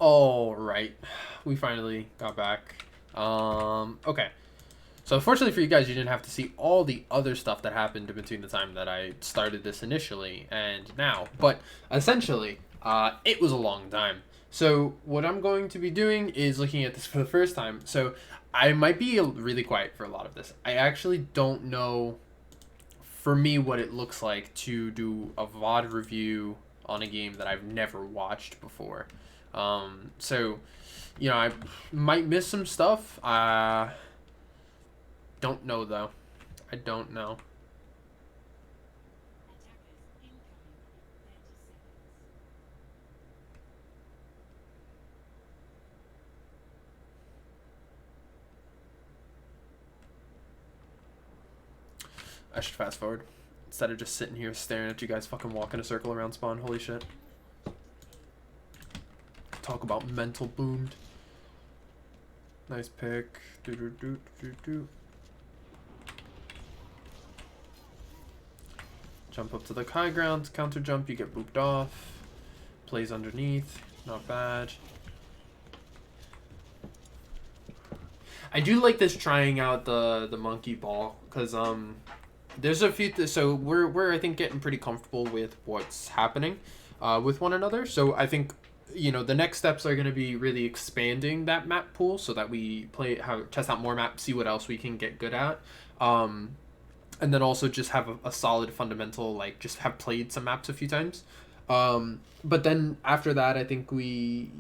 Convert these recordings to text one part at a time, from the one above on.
All right, we finally got back. Okay. So fortunately for you guys, you didn't have to see all the other stuff that happened between the time that I started this initially and now. But essentially, it was a long time. So what I'm going to be doing is looking at this for the first time. So I might be really quiet for a lot of this. I actually don't know, for me, what it looks like to do a VOD review on a game that I've never watched before. So, I might miss some stuff. Don't know though. I don't know. I should fast forward instead of just sitting here staring at you guys fucking walk in a circle around spawn. Holy shit. Talk about mental boomed. Nice pick. Do do do do do. Jump up to the high ground, counter jump, you get booped off. Plays underneath, not bad. I do like this trying out the monkey ball because there's a few so we're I think getting pretty comfortable with what's happening with one another. So I think the next steps are going to be really expanding that map pool so that we test out more maps, see what else we can get good at. And then also just have a solid fundamental, like just have played some maps a few times. But then after that, I think we,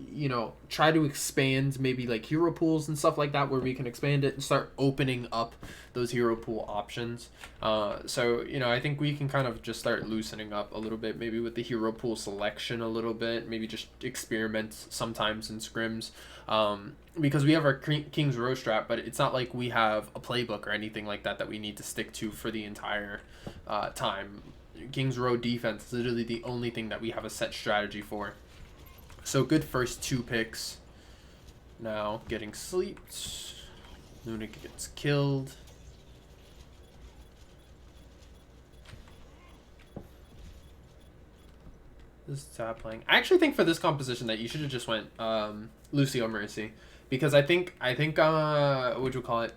try to expand maybe like hero pools and stuff like that where we can expand it and start opening up those hero pool options. So, I think we can kind of just start loosening up a little bit, maybe with the hero pool selection a little bit, maybe just experiment sometimes in scrims. Because we have our King's Row strat, but it's not like we have a playbook or anything like that we need to stick to for the entire time. King's Row defense is literally the only thing that we have a set strategy for. So good first 2 picks. Now getting sleeped. Luna gets killed. This is top playing. I actually think for this composition that you should have just went Lucio Mercy. Because I think what you call it?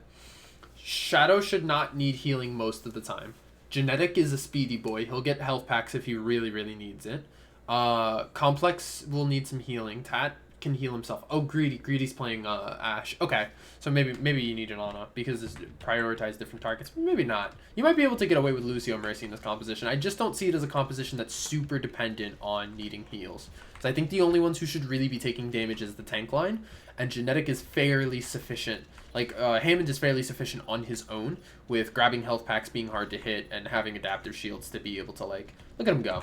Shadow should not need healing most of the time. Genetic is a speedy boy. He'll get health packs if he really, really needs it. Complex will need some healing. Tat can heal himself. Oh, Greedy's playing Ashe. Okay, so maybe you need an Ana because it's prioritize different targets. Maybe not. You might be able to get away with Lucio Mercy in this composition. I just don't see it as a composition that's super dependent on needing heals. So I think the only ones who should really be taking damage is the tank line, and Genetic is fairly sufficient. Like, Hammond is fairly sufficient on his own, with grabbing health packs being hard to hit and having adaptive shields to be able to, like, look at him go.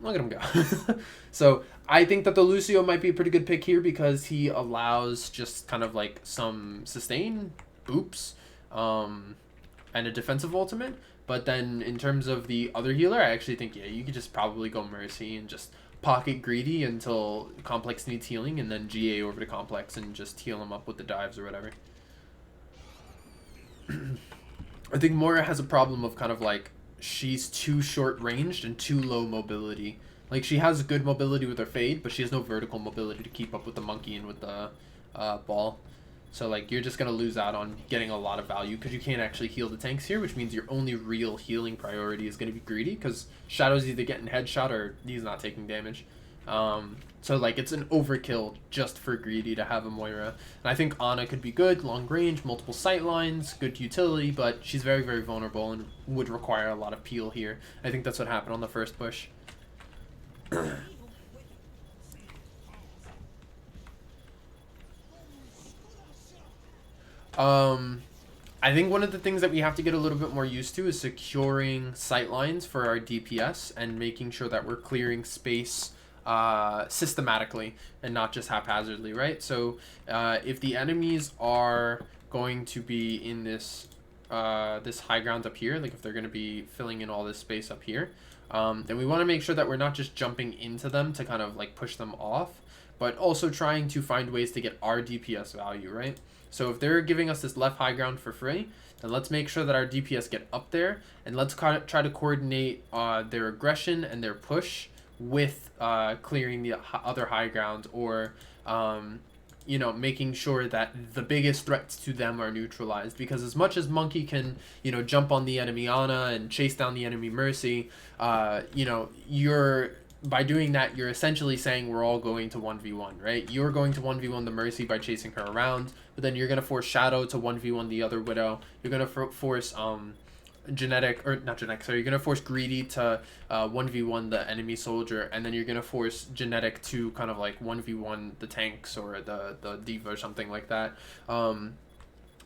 Look at him go. So, I think that the Lucio might be a pretty good pick here because he allows just kind of, like, some sustain, boops, and a defensive ultimate. But then, in terms of the other healer, I actually think, yeah, you could just probably go Mercy and just pocket Greedy until Complex needs healing, and then GA over to Complex and just heal him up with the dives or whatever. I think Moira has a problem of kind of like she's too short ranged and too low mobility. Like she has good mobility with her fade, but she has no vertical mobility to keep up with the monkey and with the ball. So like you're just gonna lose out on getting a lot of value because you can't actually heal the tanks here, which means your only real healing priority is gonna be Greedy because Shadow's either getting headshot or he's not taking damage. So like it's an overkill just for Greedy to have a Moira. And I think Ana could be good, long range, multiple sight lines, good utility, but she's very, very vulnerable and would require a lot of peel here. I think that's what happened on the first push. I think one of the things that we have to get a little bit more used to is securing sight lines for our DPS and making sure that we're clearing space systematically and not just haphazardly, right? So if the enemies are going to be in this this high ground up here, like if they're going to be filling in all this space up here, then we want to make sure that we're not just jumping into them to kind of like push them off, but also trying to find ways to get our DPS value, right? So if they're giving us this left high ground for free, then let's make sure that our DPS get up there, and let's try to coordinate their aggression and their push with clearing the other high ground, or making sure that the biggest threats to them are neutralized. Because as much as Monkey can, jump on the enemy Ana and chase down the enemy Mercy, you're by doing that, you're essentially saying we're all going to 1v1, right? You're going to 1v1 the Mercy by chasing her around, but then you're going to force Shadow to 1v1 the other Widow. You're going to force you're going to force Greedy to 1v1 the enemy soldier, and then you're going to force Genetic to kind of like 1v1 the tanks or the Diva or something like that.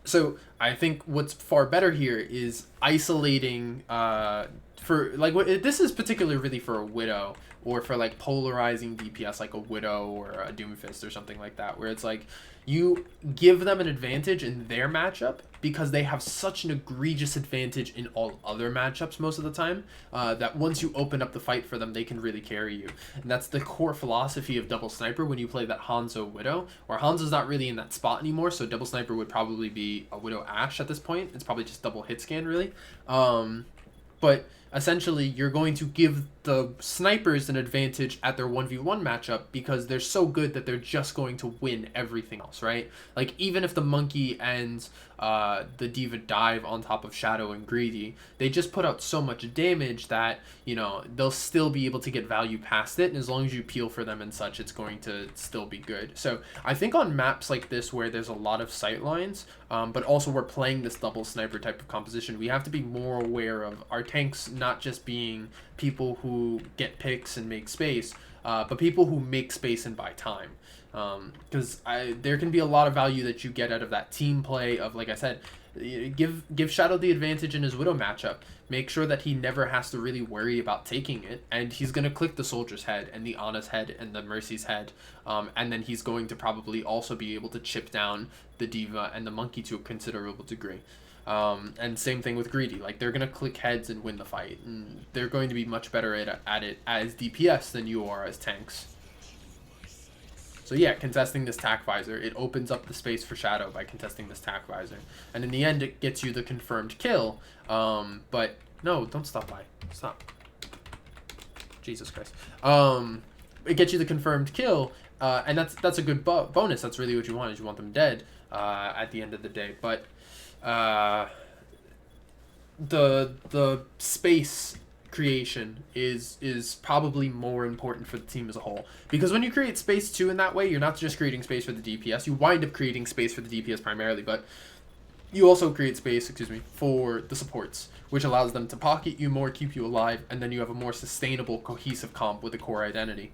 So I think what's far better here is isolating for like this is particularly really for a Widow, or for like polarizing DPS like a Widow or a Doomfist or something like that, where it's like you give them an advantage in their matchup because they have such an egregious advantage in all other matchups most of the time, that once you open up the fight for them, they can really carry you. And that's the core philosophy of Double Sniper when you play that Hanzo Widow, or Hanzo's not really in that spot anymore, so Double Sniper would probably be a Widow Ashe at this point. It's probably just double hit scan really. But essentially you're going to give the snipers an advantage at their 1v1 matchup because they're so good that they're just going to win everything else, right? Like, even if the Monkey and the Diva dive on top of Shadow and Greedy, they just put out so much damage that, they'll still be able to get value past it, and as long as you peel for them and such, it's going to still be good. So I think on maps like this where there's a lot of sight lines, but also we're playing this double sniper type of composition, we have to be more aware of our tanks not just being people who get picks and make space, but people who make space and buy time. Because there can be a lot of value that you get out of that team play of, like I said, give Shadow the advantage in his Widow matchup. Make sure that he never has to really worry about taking it, and he's going to click the soldier's head and the Ana's head and the Mercy's head, and then he's going to probably also be able to chip down the Diva and the Monkey to a considerable degree. And same thing with Greedy. Like, they're going to click heads and win the fight, and they're going to be much better at it as DPS than you are as tanks. So yeah, contesting this tack visor, it opens up the space for Shadow by contesting this tack visor. And in the end, it gets you the confirmed kill. But no, don't stop by. Stop. Jesus Christ. It gets you the confirmed kill, and that's a good bonus. That's really what you want, is you want them dead at the end of the day. But the space creation is probably more important for the team as a whole, because when you create space too in that way, you're not just creating space for the DPS. You wind up creating space for the DPS primarily, but you also create space, for the supports, which allows them to pocket you more, keep you alive, and then you have a more sustainable, cohesive comp with a core identity.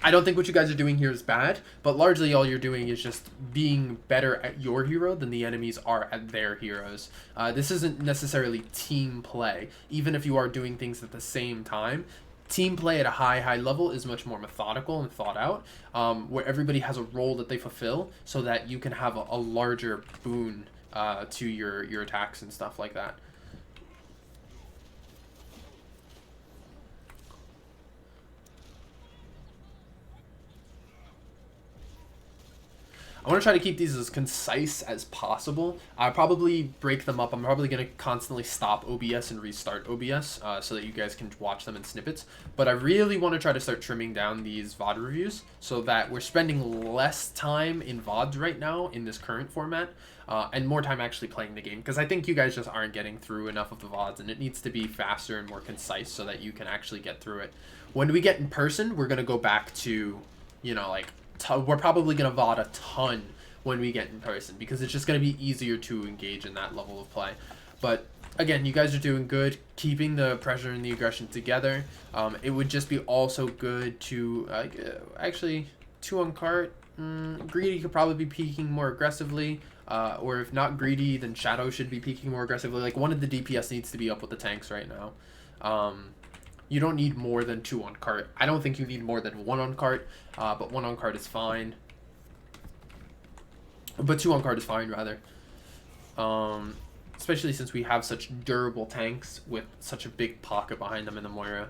I don't think what you guys are doing here is bad, but largely all you're doing is just being better at your hero than the enemies are at their heroes. This isn't necessarily team play. Even if you are doing things at the same time, team play at a high level is much more methodical and thought out, where everybody has a role that they fulfill so that you can have a larger boon to your attacks and stuff like that. I want to try to keep these as concise as possible. I probably break them up. I'm probably going to constantly stop OBS and restart OBS so that you guys can watch them in snippets. But I really want to try to start trimming down these VOD reviews so that we're spending less time in VODs right now in this current format, and more time actually playing the game. Because I think you guys just aren't getting through enough of the VODs, and it needs to be faster and more concise so that you can actually get through it. When we get in person, we're going to go back to, we're probably going to VOD a ton when we get in person, because it's just going to be easier to engage in that level of play. But again, you guys are doing good, keeping the pressure and the aggression together. It would just be also good to actually 2 on cart. Greedy could probably be peeking more aggressively, or if not Greedy, then Shadow should be peeking more aggressively. Like, one of the DPS needs to be up with the tanks right now. You don't need more than 2 on cart. I don't think you need more than 1 on cart, but 1 on cart is fine. But 2 on cart is fine, rather. Especially since we have such durable tanks with such a big pocket behind them in the Moira.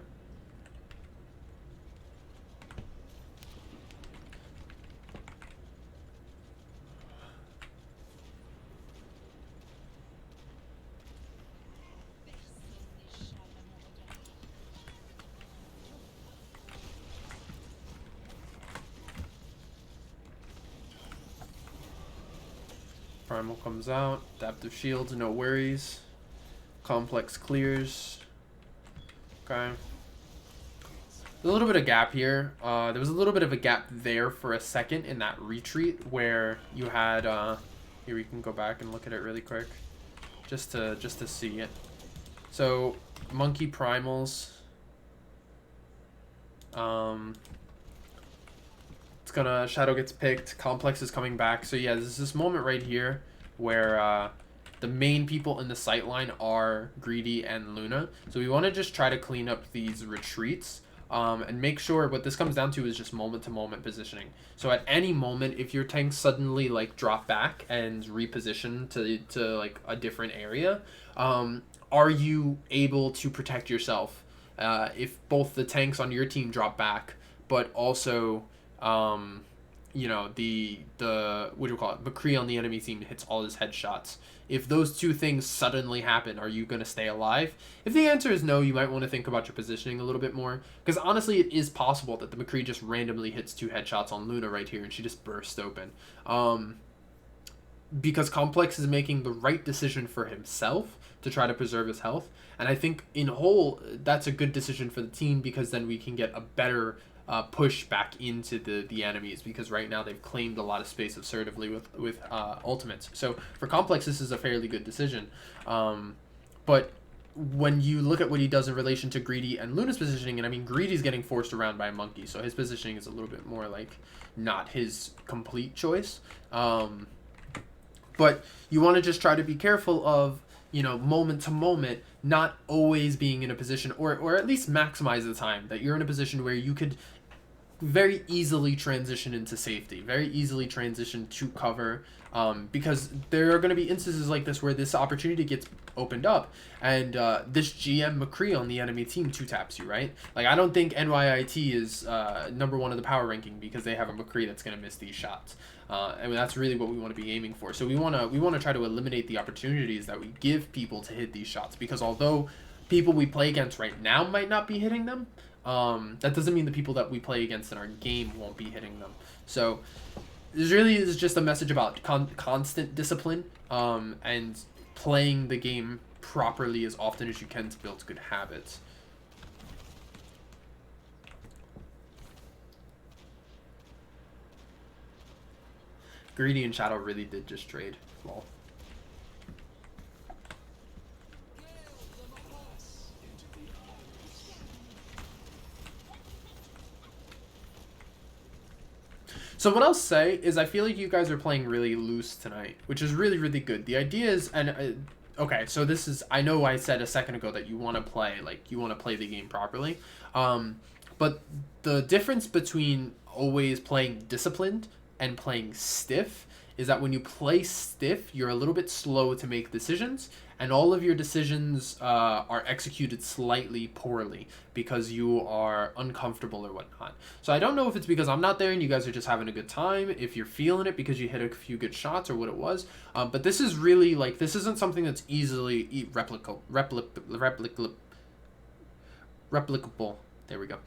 Primal comes out. Adaptive shields, no worries. Complex clears. Okay. There's a little bit of gap here. There was a little bit of a gap there for a second in that retreat where you had here we can go back and look at it really quick. Just to see it. So monkey primals. It's gonna Shadow gets picked. Complex is coming back. So yeah, there's this moment right here where the main people in the sight line are Greedy and Luna. So we want to just try to clean up these retreats. And make sure what this comes down to is just moment-to-moment positioning. So at any moment, if your tanks suddenly like drop back and reposition to like a different area, are you able to protect yourself? If both the tanks on your team drop back, but also you know, the what do you call it? McCree on the enemy team hits all his headshots. If those two things suddenly happen, are you going to stay alive? If the answer is no, you might want to think about your positioning a little bit more. Because honestly, it is possible that the McCree just randomly hits 2 headshots on Luna right here and she just bursts open. Because Complex is making the right decision for himself to try to preserve his health. And I think in whole, that's a good decision for the team because then we can get a better push back into the enemies, because right now they've claimed a lot of space assertively with ultimates. So for Complex, this is a fairly good decision. But when you look at what he does in relation to Greedy and Luna's positioning, and I mean Greedy's getting forced around by a monkey, so his positioning is a little bit more like not his complete choice. But you want to just try to be careful of, you know, moment to moment, not always being in a position, or at least maximize the time that you're in a position where you could very easily transition into safety, very easily transition to cover, because there are going to be instances like this where this opportunity gets opened up and this GM McCree on the enemy team 2-taps you, right? Like, I don't think NYIT is number 1 in the power ranking because they have a McCree that's going to miss these shots. I mean, that's really what we want to be aiming for. So we want to try to eliminate the opportunities that we give people to hit these shots, because although people we play against right now might not be hitting them, that doesn't mean the people that we play against in our game won't be hitting them. So this really is just a message about constant discipline, and playing the game properly as often as you can to build good habits. Greedy and Shadow really did just trade. Lol. So what I'll say is I feel like you guys are playing really loose tonight, which is really, really good. The idea is, and okay, so this is, I know I said a second ago that you want to play, like, you want to play the game properly. But the difference between always playing disciplined and playing stiff is that when you play stiff, you're a little bit slow to make decisions, and all of your decisions are executed slightly poorly because you are uncomfortable or whatnot. So I don't know if it's because I'm not there and you guys are just having a good time, if you're feeling it because you hit a few good shots or what it was. But this is really, like, this isn't something that's easily replicable. There we go.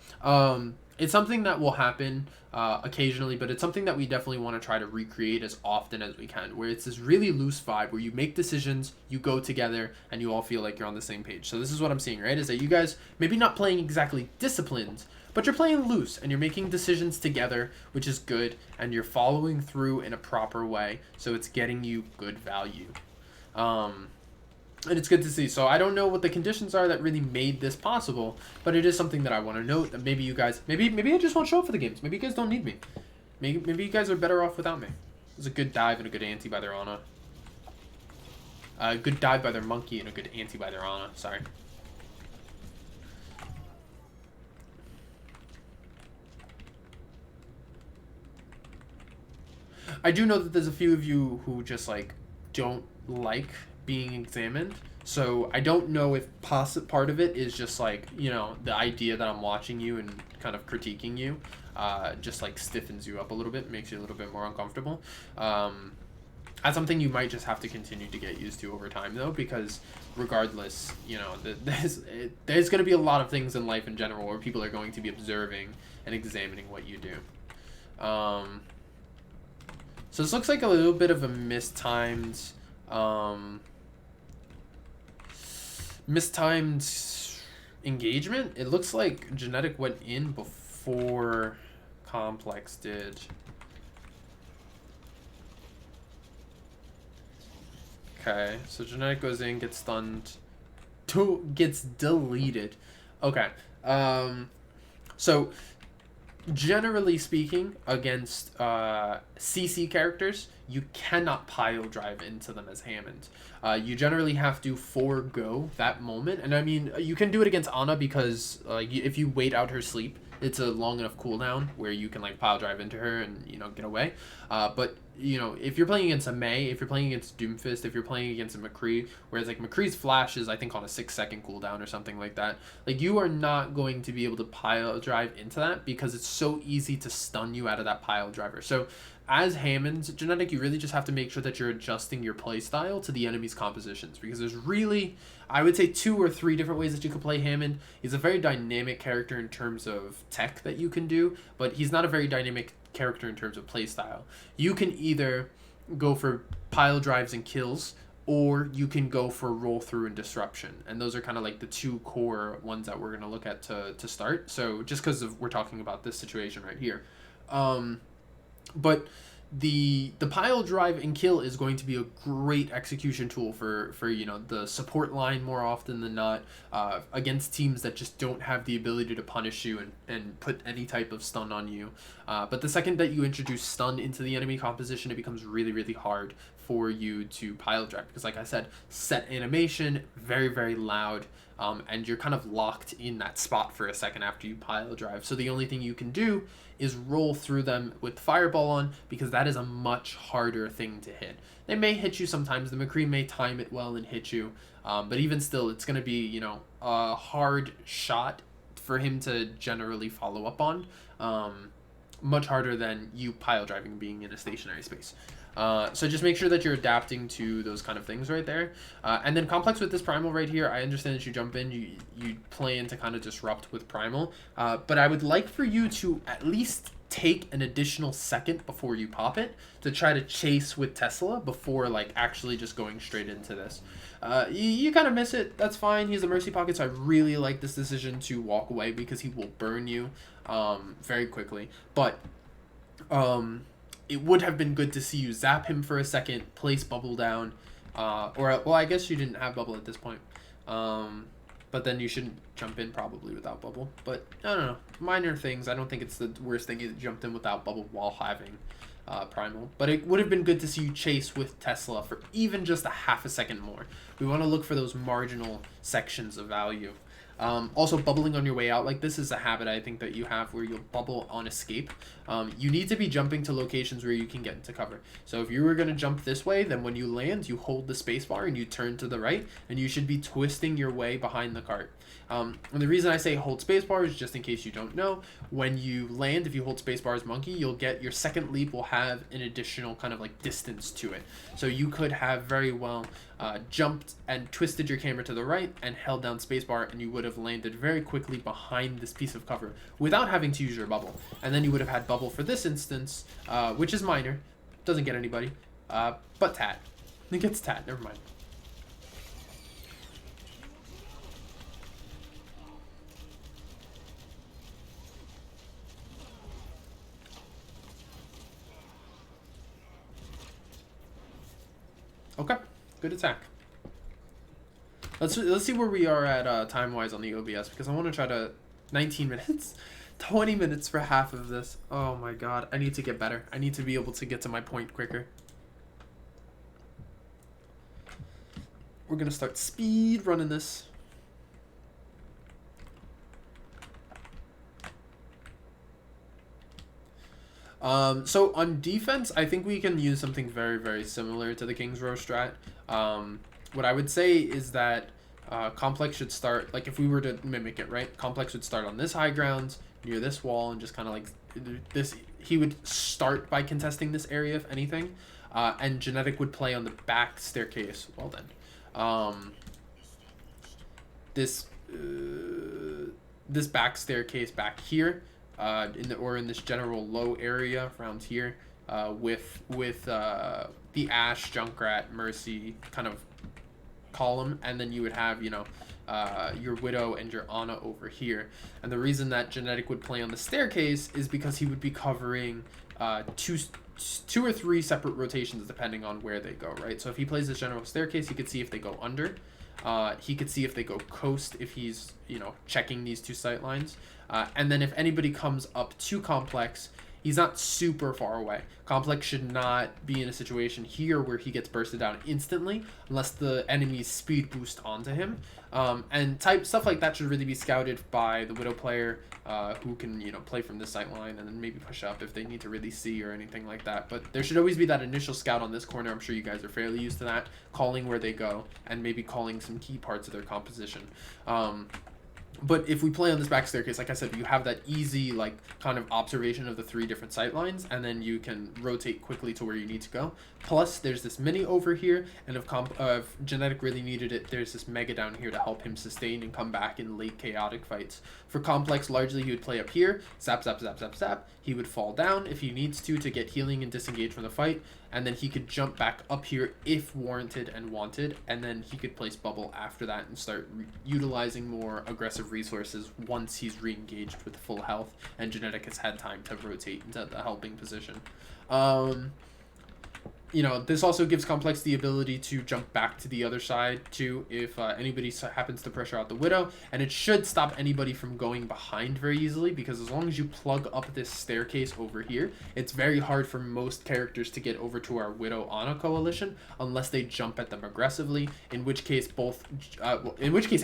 It's something that will happen occasionally, but it's something that we definitely want to try to recreate as often as we can, where it's this really loose vibe where you make decisions, you go together, and you all feel like you're on the same page. So this is what I'm seeing, right? Is that you guys maybe not playing exactly disciplined, but you're playing loose, and you're making decisions together, which is good, and you're following through in a proper way, so it's getting you good value. And it's good to see. So I don't know what the conditions are that really made this possible, but it is something that I want to note, that maybe you guys, maybe I just won't show up for the games. Maybe you guys don't need me. Maybe you guys are better off without me. There's a good dive and a good anti by their Ana. A good dive by their monkey and a good anti by their Ana. Sorry. I do know that there's a few of you who just, like, don't like being examined, so I don't know if part of it is just, like, you know, the idea that I'm watching you and kind of critiquing you just, like, stiffens you up a little bit, makes you a little bit more uncomfortable. That's something you might just have to continue to get used to over time, though, because regardless, you know, there's going to be a lot of things in life in general where people are going to be observing and examining what you do. So this looks like a little bit of a mistimed engagement. It looks like Genetic went in before Complex did. Okay, so Genetic goes in, gets stunned, gets deleted. Okay, so generally speaking, against CC characters, you cannot pile drive into them as Hammond. You generally have to forego that moment, and I mean, you can do it against Ana because if you wait out her sleep, it's a long enough cooldown where you can like pile drive into her and get away. But if you're playing against a Mei, if you're playing against Doomfist, if you're playing against a McCree, whereas like McCree's flash is I think on a 6-second cooldown or something like that, like you are not going to be able to pile drive into that because it's so easy to stun you out of that pile driver. So as Hammond's Genetic, you really just have to make sure that you're adjusting your play style to the enemy's compositions, because there's really, I would say, 2 or 3 different ways that you could play Hammond. He's a very dynamic character in terms of tech that you can do, but he's not a very dynamic character in terms of play style. You can either go for pile drives and kills, or you can go for roll through and disruption, and those are kind of like the 2 core ones that we're going to look at to start. So just because we're talking about this situation right here, but the pile drive and kill is going to be a great execution tool for the support line more often than not, against teams that just don't have the ability to punish you and put any type of stun on you. But the second that you introduce stun into the enemy composition, it becomes really, really hard for you to pile drive, because like I said, set animation, very, very loud, and you're kind of locked in that spot for a second after you pile drive. So the only thing you can do is roll through them with Fireball on, because that is a much harder thing to hit. They may hit you sometimes. The McCree may time it well and hit you, but even still, it's going to be a hard shot for him to generally follow up on. Much harder than you pile driving being in a stationary space. So just make sure that you're adapting to those kind of things right there. And then Complex with this Primal right here, I understand that you jump in, you plan to kind of disrupt with Primal, but I would like for you to at least take an additional second before you pop it to try to chase with Tesla before like actually just going straight into this. You kind of miss it, that's fine. He's a Mercy Pocket, so I really like this decision to walk away because he will burn you very quickly. But it would have been good to see you zap him for a second, place Bubble down, well, I guess you didn't have Bubble at this point, but then you shouldn't jump in probably without Bubble. But I don't know, minor things. I don't think it's the worst thing you jumped in without Bubble while having Primal, but it would have been good to see you chase with Tesla for even just a half a second more. We want to look for those marginal sections of value. Also, bubbling on your way out like this is a habit I think that you have where you'll bubble on escape. You need to be jumping to locations where you can get into cover. So if you were going to jump this way, then when you land, you hold the spacebar and you turn to the right, and you should be twisting your way behind the cart. And the reason I say hold spacebar is just in case you don't know, when you land, if you hold spacebar as monkey, you'll get your second leap will have an additional kind of like distance to it. So you could have very well jumped and twisted your camera to the right and held down spacebar, and you would have landed very quickly behind this piece of cover without having to use your bubble. And then you would have had bubble for this instance, which is minor, doesn't get anybody, but Tat. It gets Tat, never mind. Okay, good attack. Let's see where we are at time wise on the OBS, because I want to try to 19 minutes, 20 minutes for half of this. Oh my god, I need to get better. I need to be able to get to my point quicker. We're gonna start speed running this. So on defense, I think we can use something very, very similar to the King's Row strat. What I would say is that Complex should start, like if we were to mimic it, right? Complex would start on this high ground, near this wall, and just kind of like this. He would start by contesting this area, if anything. And Genetic would play on the back staircase. Well then. This back staircase back here, in this general low area around here, with the Ash, Junkrat, Mercy kind of column, and then you would have, you know, your Widow and your Ana over here. And the reason that Genetic would play on the staircase is because he would be covering two or three separate rotations depending on where they go, right? So if he plays this general staircase, he could see if they go under. He could see if they go coast, if he's, you know, checking these two sight lines. And then if anybody comes up to Complex, he's not super far away. Complex should not be in a situation here where he gets bursted down instantly unless the enemy's speed boost onto him. And stuff like that should really be scouted by the Widow player, who can, you know, play from this sight line and then maybe push up if they need to really see or anything like that. But there should always be that initial scout on this corner. I'm sure you guys are fairly used to that, calling where they go and maybe calling some key parts of their composition. But if we play on this back staircase, like I said, you have that easy, like, kind of observation of the three different sight lines, and then you can rotate quickly to where you need to go. Plus, there's this mini over here, and if Genetic really needed it, there's this Mega down here to help him sustain and come back in late chaotic fights. For Complex, largely he would play up here, zap, zap, zap, zap, zap. He would fall down if he needs to get healing and disengage from the fight, and then he could jump back up here if warranted and wanted, and then he could place Bubble after that and start utilizing more aggressive resources once he's re-engaged with full health and Genetic has had time to rotate into the helping position. You know, this also gives Complex the ability to jump back to the other side too if anybody happens to pressure out the Widow, and it should stop anybody from going behind very easily, because as long as you plug up this staircase over here, it's very hard for most characters to get over to our Widow Ana coalition unless they jump at them aggressively, in which case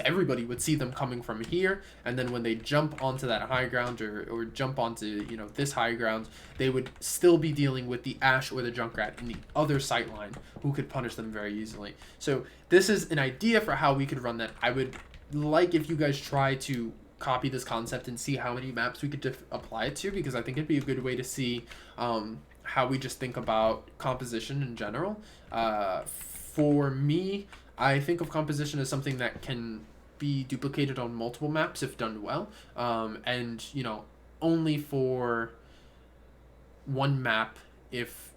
everybody would see them coming from here, and then when they jump onto that high ground or jump onto, you know, this high ground, they would still be dealing with the Ash or the Junkrat in the other sight line, who could punish them very easily. So this is an idea for how we could run that. I would like if you guys try to copy this concept and see how many maps we could apply it to, because I think it'd be a good way to see how we just think about composition in general. For me, I think of composition as something that can be duplicated on multiple maps if done well, and, you know, only for one map if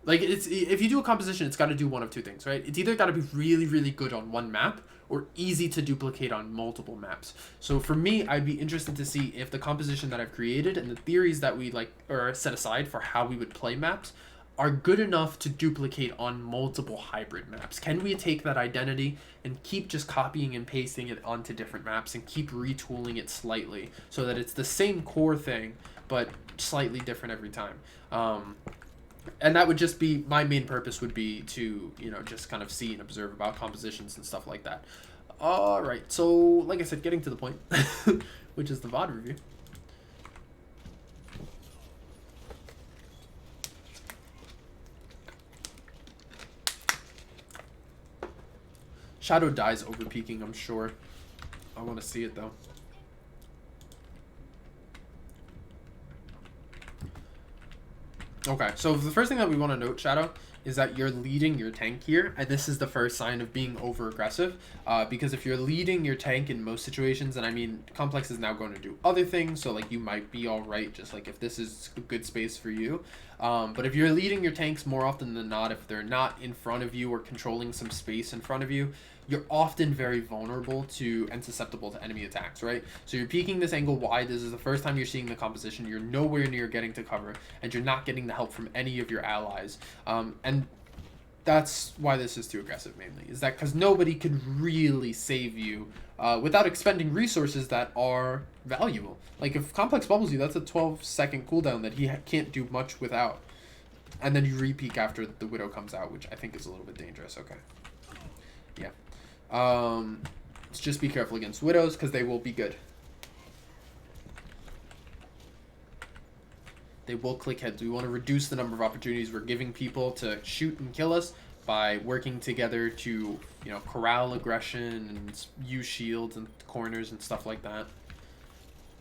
like, it's, if you do a composition, it's got to do one of two things, right? It's either got to be really, really good on one map or easy to duplicate on multiple maps. So for me, I'd be interested to see if the composition that I've created and the theories that we like or set aside for how we would play maps are good enough to duplicate on multiple hybrid maps. Can we take that identity and keep just copying and pasting it onto different maps and keep retooling it slightly so that it's the same core thing but slightly different every time? And that would just be, my main purpose would be to, you know, just kind of see and observe about compositions and stuff like that. All right, so like I said, getting to the point, which is the VOD review. Shadow dies over peeking, I'm sure. I want to see it though. Okay, so the first thing that we want to note, Shadow, is that you're leading your tank here, and this is the first sign of being over-aggressive, because if you're leading your tank in most situations, and I mean, Complex is now going to do other things, so, like, you might be alright, just, like, if this is a good space for you, but if you're leading your tanks more often than not, if they're not in front of you or controlling some space in front of you, you're often very vulnerable to and susceptible to enemy attacks, right? So you're peeking this angle wide. This is the first time you're seeing the composition. You're nowhere near getting to cover, and you're not getting the help from any of your allies. And that's why this is too aggressive, mainly, is that because nobody can really save you without expending resources that are valuable. Like, if Complex bubbles you, that's a 12-second cooldown that he can't do much without. And then you re-peek after the Widow comes out, which I think is a little bit dangerous. Okay. Yeah. Let's just be careful against Widows, because they will be good. They will click heads. We want to reduce the number of opportunities we're giving people to shoot and kill us by working together to, you know, corral aggression and use shields and corners and stuff like that.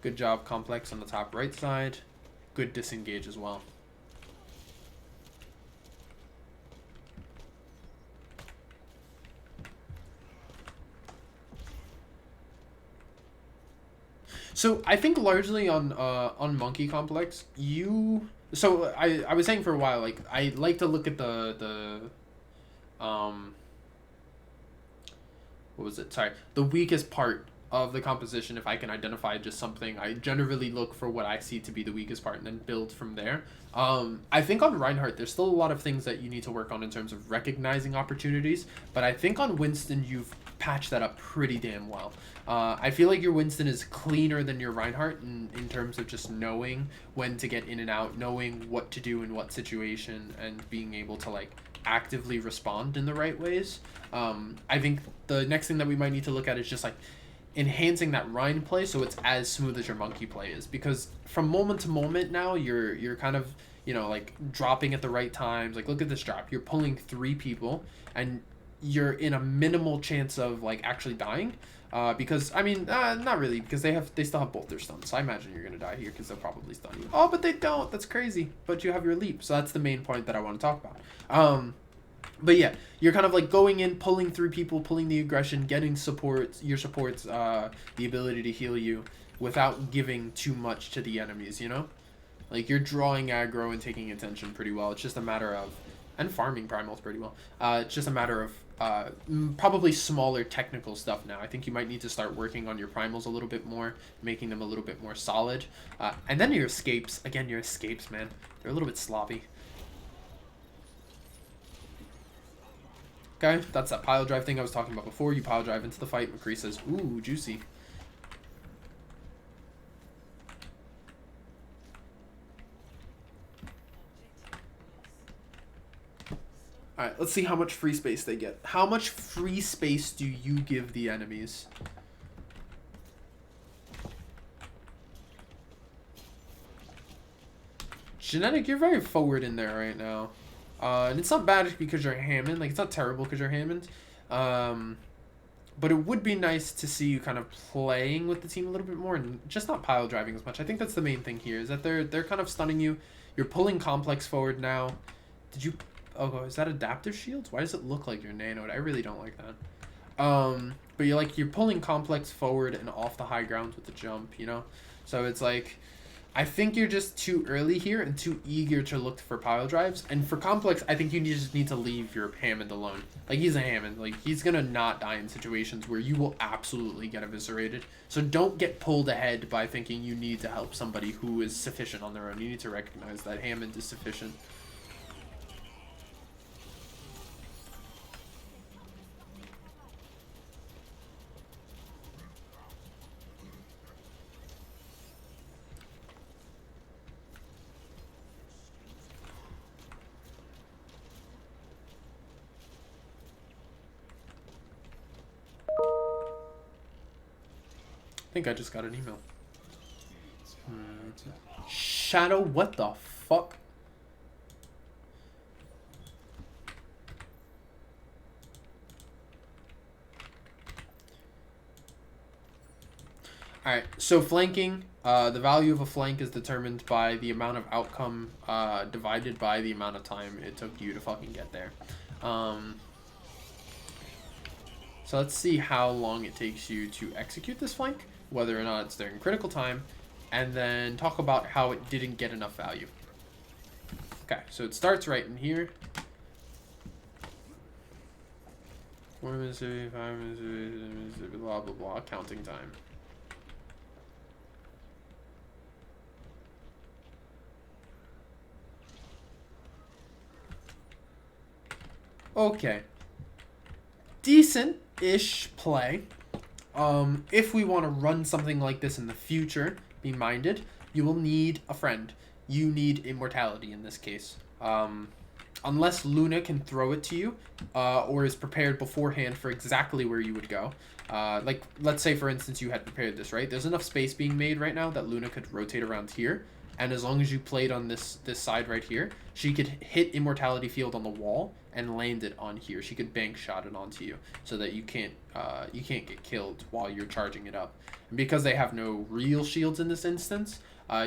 Good job, Complex, on the top right side. Good disengage as well. So I think largely on Monkey Complex, you So I was saying for a while, like, I like to look at um what was it? Sorry, the weakest part of the composition. If I can identify just something, I generally look for what I see to be the weakest part and then build from there. I think on Reinhardt, there's still a lot of things that you need to work on in terms of recognizing opportunities, but I think on Winston, you've patched that up pretty damn well. I feel like your Winston is cleaner than your Reinhardt in terms of just knowing when to get in and out, knowing what to do in what situation, and being able to, like, actively respond in the right ways. I think the next thing that we might need to look at is just, like, enhancing that Rhine play so it's as smooth as your monkey play is, because from moment to moment now you're kind of, you know, like, dropping at the right times. Like, look at this drop, you're pulling 3 people and you're in a minimal chance of, like, actually dying, because I mean, not really, because they still have both their stuns, so I imagine you're gonna die here because they'll probably stun you. Oh, but they don't, that's crazy, but you have your leap, so that's the main point that I want to talk about. But yeah, you're kind of, like, going in, pulling 3 people, pulling the aggression, getting your supports, the ability to heal you without giving too much to the enemies, you know? Like, you're drawing aggro and taking attention pretty well. It's just a matter of, and farming primals pretty well. It's just a matter of probably smaller technical stuff now. I think you might need to start working on your primals a little bit more, making them a little bit more solid. And then your escapes, again, your escapes, man, they're a little bit sloppy. Okay, that's that pile drive thing I was talking about before. You pile drive into the fight. McCree says, ooh, juicy. Alright, let's see how much free space they get. How much free space do you give the enemies? Genetic, you're very forward in there right now. And it's not bad because you're Hammond. Like, it's not terrible because you're Hammond. But it would be nice to see you kind of playing with the team a little bit more and just not pile driving as much. I think that's the main thing here, is that they're kind of stunning you. You're pulling complex forward now. Did you... Oh, is that adaptive shields? Why does it look like you're nanoed? I really don't like that. But you're pulling complex forward and off the high ground with the jump, you know? So it's like... I think you're just too early here and too eager to look for pile drives. And for complex, I think you just need to leave your Hammond alone. Like, he's a Hammond. Like, he's going to not die in situations where you will absolutely get eviscerated. So don't get pulled ahead by thinking you need to help somebody who is sufficient on their own. You need to recognize that Hammond is sufficient. I think I just got an email. Shadow, what the fuck? Alright, so flanking, the value of a flank is determined by the amount of outcome divided by the amount of time it took you to fucking get there. So let's see how long it takes you to execute this flank, whether or not it's during critical time, and then talk about how it didn't get enough value. Okay, so it starts right in here. 4 minutes, 5 minutes, blah, blah, blah, counting time. Okay. Decent-ish play. If we want to run something like this in the future, be minded, you will need a friend. You need immortality in this case. Unless Luna can throw it to you, or is prepared beforehand for exactly where you would go. Like, let's say, for instance, you had prepared this, right? There's enough space being made right now that Luna could rotate around here. And as long as you played on this side right here, she could hit Immortality Field on the wall and land it on here. She could bank shot it onto you so that you can't get killed while you're charging it up. And because they have no real shields in this instance,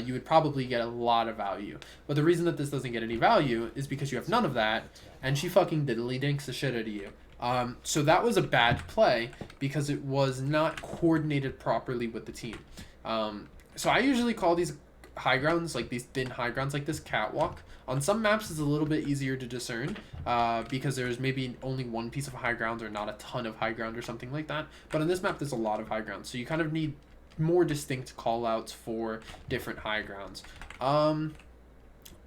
you would probably get a lot of value. But the reason that this doesn't get any value is because you have none of that, and she fucking diddly dinks the shit out of you. So that was a bad play because it was not coordinated properly with the team. So I usually call these high grounds, like these thin high grounds like this catwalk, on some maps it's a little bit easier to discern because there's maybe only one piece of high ground or not a ton of high ground or something like that. But on this map there's a lot of high ground, so you kind of need more distinct call outs for different high grounds.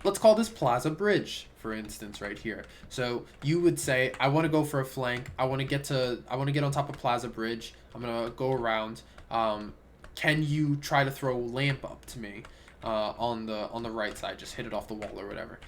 Let's call this Plaza Bridge, for instance, right here. So you would say, I want to go for a flank. I want to get on top of Plaza Bridge. I'm gonna go around. Can you try to throw lamp up to me on the right side? Just hit it off the wall or whatever.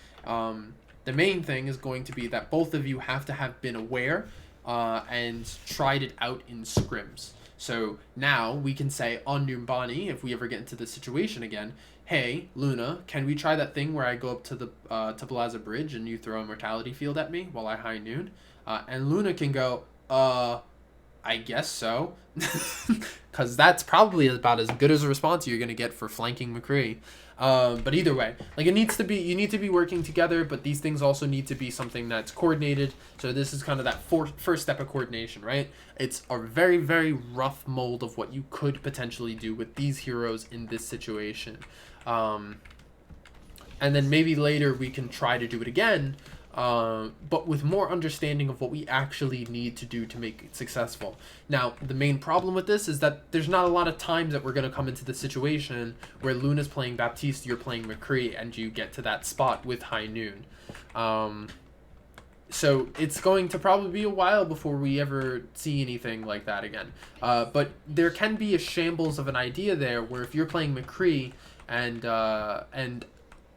The main thing is going to be that both of you have to have been aware and tried it out in scrims. So now we can say on Numbani, if we ever get into this situation again, hey, Luna, can we try that thing where I go up to the to Plaza Bridge and you throw a mortality field at me while I high noon? And Luna can go, I guess so. Because that's probably about as good as a response you're going to get for flanking McCree. But either way, like you need to be working together, but these things also need to be something that's coordinated. So this is kind of that first step of coordination, right? It's a very, very rough mold of what you could potentially do with these heroes in this situation. And then maybe later we can try to do it again, but with more understanding of what we actually need to do to make it successful. Now, the main problem with this is that there's not a lot of times that we're going to come into the situation where Luna's playing Baptiste, you're playing McCree, and you get to that spot with High Noon. So it's going to probably be a while before we ever see anything like that again. But there can be a shambles of an idea there where if you're playing McCree and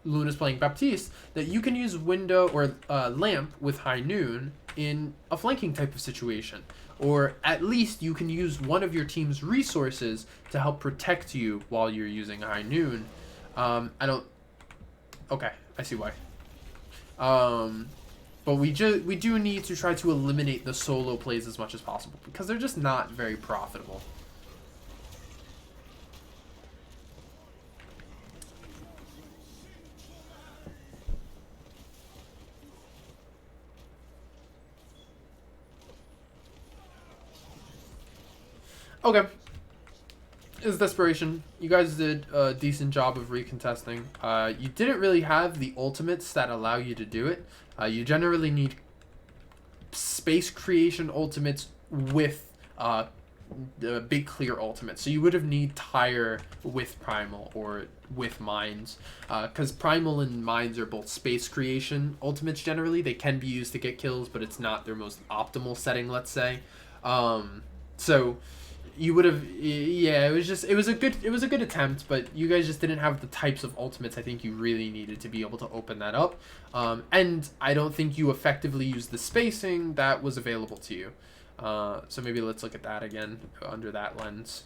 Luna's playing Baptiste, that you can use window or lamp with High Noon in a flanking type of situation. Or at least you can use one of your team's resources to help protect you while you're using High Noon. Okay, I see why. But we do need to try to eliminate the solo plays as much as possible because they're just not very profitable. Okay. Is Desperation. You guys did a decent job of recontesting. You didn't really have the ultimates that allow you to do it. You generally need space creation ultimates with the big clear ultimates. So you would have need Tire with Primal or with Mines. Because Primal and Mines are both space creation ultimates generally. They can be used to get kills, but it's not their most optimal setting, let's say. So you would have, yeah, it was a good attempt, but you guys just didn't have the types of ultimates I think you really needed to be able to open that up. And I don't think you effectively used the spacing that was available to you. So maybe let's look at that again under that lens.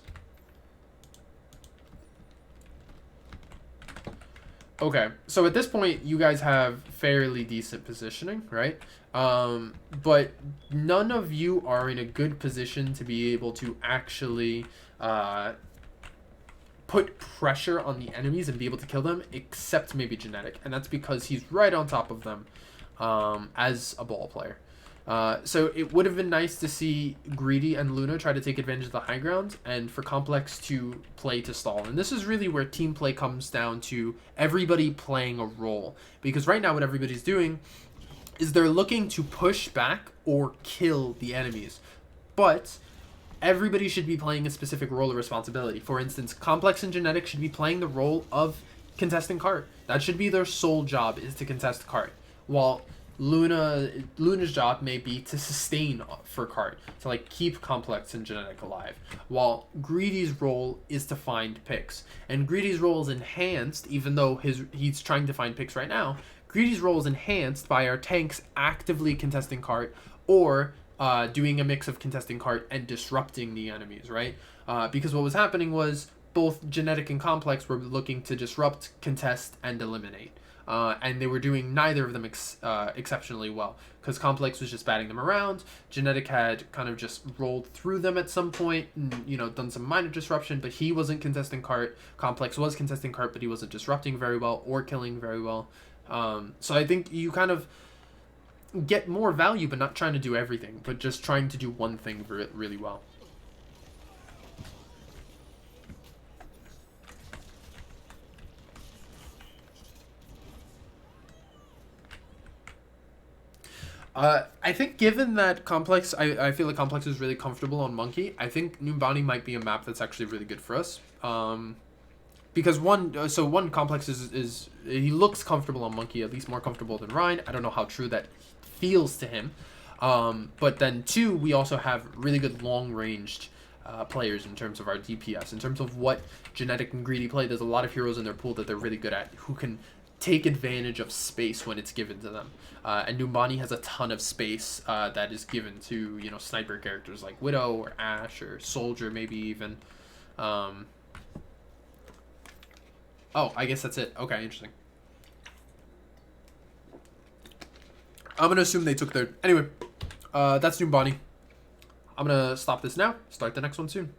Okay, so at this point, you guys have fairly decent positioning, right? But none of you are in a good position to be able to actually put pressure on the enemies and be able to kill them, except maybe Genetic. And that's because he's right on top of them as a ball player. So it would have been nice to see Greedy and Luna try to take advantage of the high ground and for Complex to play to stall. And this is really where team play comes down to everybody playing a role. Because right now what everybody's doing is they're looking to push back or kill the enemies. But everybody should be playing a specific role of responsibility. For instance, Complex and Genetic should be playing the role of contesting cart. That should be their sole job, is to contest cart. While Luna's job may be to sustain for cart, to like keep Complex and Genetic alive, while Greedy's role is to find picks. And Greedy's role is enhanced, even though he's trying to find picks right now. Greedy's role is enhanced by our tanks actively contesting cart or doing a mix of contesting cart and disrupting the enemies, right? Because what was happening was both Genetic and Complex were looking to disrupt, contest, and eliminate. And they were doing neither of them exceptionally well because Complex was just batting them around. Genetic had kind of just rolled through them at some point and, you know, done some minor disruption, but he wasn't contesting cart. Complex was contesting cart, but he wasn't disrupting very well or killing very well. So I think you kind of get more value, but not trying to do everything, but just trying to do one thing really well. I think given that Complex, I feel like Complex is really comfortable on Monkey. I think Numbani might be a map that's actually really good for us. Because one Complex is he looks comfortable on Monkey, at least more comfortable than Rhine. I don't know how true that feels to him. But then two, we also have really good long ranged players in terms of our DPS. In terms of what genetic and greedy play, there's a lot of heroes in their pool that they're really good at who can take advantage of space when it's given to them. And Numbani has a ton of space that is given to, sniper characters like Widow or Ashe or Soldier maybe even. Oh, I guess that's it. Okay, interesting. I'm going to assume they took their... Anyway, that's Numbani. I'm going to stop this now. Start the next one soon.